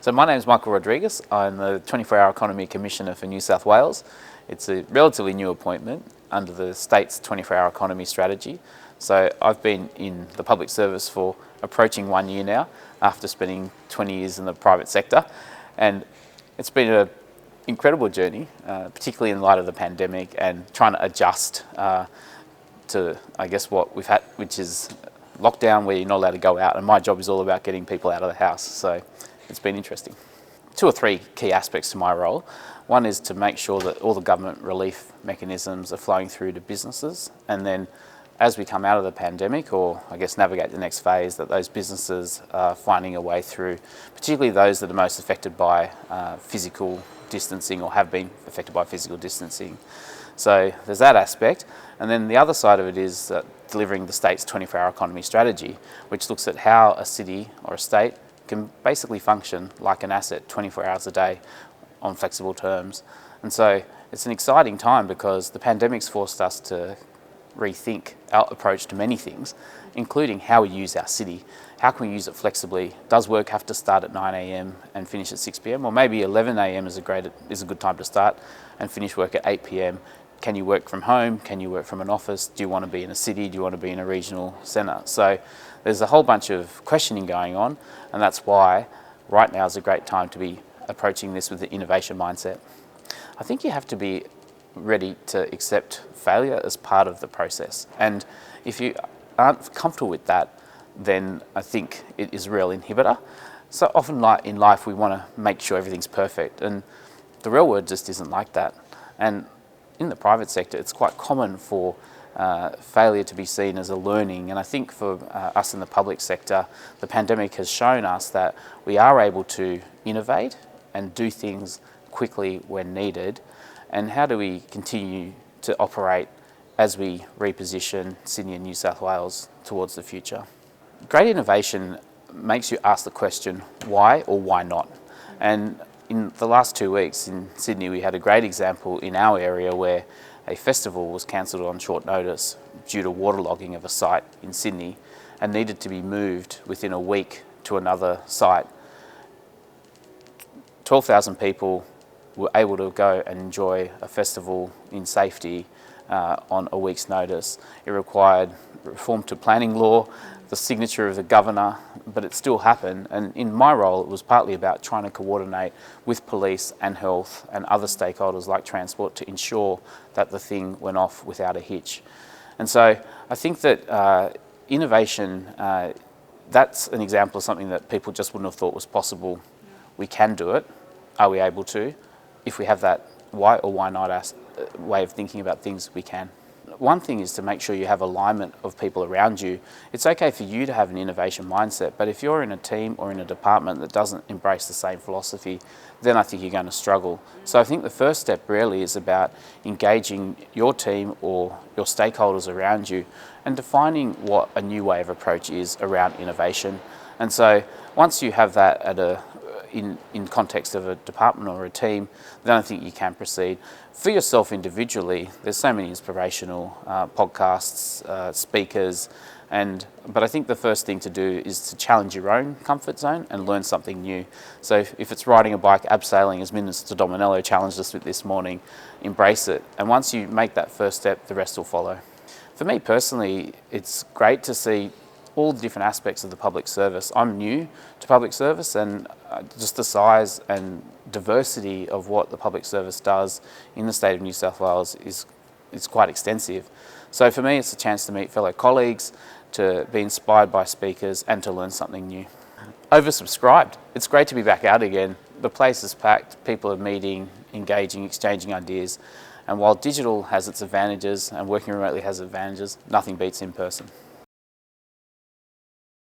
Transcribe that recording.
So my name is Michael Rodrigues. I'm the 24-Hour Economy Commissioner for New South Wales. It's a relatively new appointment under the state's 24-hour economy strategy. So I've been in the public service for approaching 1 year now, after spending 20 years in the private sector. And it's been an incredible journey, particularly in light of the pandemic and trying to adjust to, I guess, what we've had, which is lockdown where you're not allowed to go out. And my job is all about getting people out of the house. So it's been interesting. 2 or 3 key aspects to my role. One is to make sure that all the government relief mechanisms are flowing through to businesses, and then as we come out of the pandemic, or I guess navigate the next phase, that those businesses are finding a way through, particularly those that are most affected by physical distancing or have been affected by physical distancing. So there's that aspect. And then the other side of it is delivering the state's 24-hour economy strategy, which looks at how a city or a state can basically function like an asset 24 hours a day on flexible terms. And so it's an exciting time because the pandemic's forced us to rethink our approach to many things, including how we use our city. How can we use it flexibly? Does work have to start at 9 a.m. and finish at 6 p.m? Or maybe 11 a.m. is a good time to start and finish work at 8 p.m. Can you work from home? Can you work from an office? Do you want to be in a city? Do you want to be in a regional centre? So there's a whole bunch of questioning going on, and that's why right now is a great time to be approaching this with the innovation mindset. I think you have to be ready to accept failure as part of the process. And if you aren't comfortable with that, then I think it is a real inhibitor. So often in life we want to make sure everything's perfect, and the real world just isn't like that. And in the private sector, it's quite common for failure to be seen as a learning. And I think for us in the public sector, the pandemic has shown us that we are able to innovate and do things quickly when needed. And how do we continue to operate as we reposition Sydney and New South Wales towards the future? Great innovation makes you ask the question, why or why not? And in the last 2 weeks in Sydney, we had a great example in our area where a festival was cancelled on short notice due to waterlogging of a site in Sydney and needed to be moved within a week to another site. 12,000 people were able to go and enjoy a festival in safety on a week's notice. It required reform to planning law, the signature of the governor, but it still happened. And in my role, it was partly about trying to coordinate with police and health and other stakeholders like transport to ensure that the thing went off without a hitch. And so I think that innovation, that's an example of something that people just wouldn't have thought was possible. We can do it. Are we able to? If we have that why or why not way of thinking about things, we can. One thing is to make sure you have alignment of people around you. It's okay for you to have an innovation mindset, but if you're in a team or in a department that doesn't embrace the same philosophy, then I think you're going to struggle. So I think the first step really is about engaging your team or your stakeholders around you and defining what a new way of approach is around innovation. And so once you have that in context of a department or a team, then I think you can proceed. For yourself individually, there's so many inspirational podcasts, speakers, but I think the first thing to do is to challenge your own comfort zone and learn something new. So if it's riding a bike, abseiling, as Minister Dominello challenged us with this morning, embrace it. And once you make that first step, the rest will follow. For me personally, it's great to see all the different aspects of the public service. I'm new to public service, and just the size and diversity of what the public service does in the state of New South Wales is quite extensive. So for me, it's a chance to meet fellow colleagues, to be inspired by speakers, and to learn something new. Oversubscribed. It's great to be back out again. The place is packed, people are meeting, engaging, exchanging ideas. And while digital has its advantages and working remotely has advantages, nothing beats in person.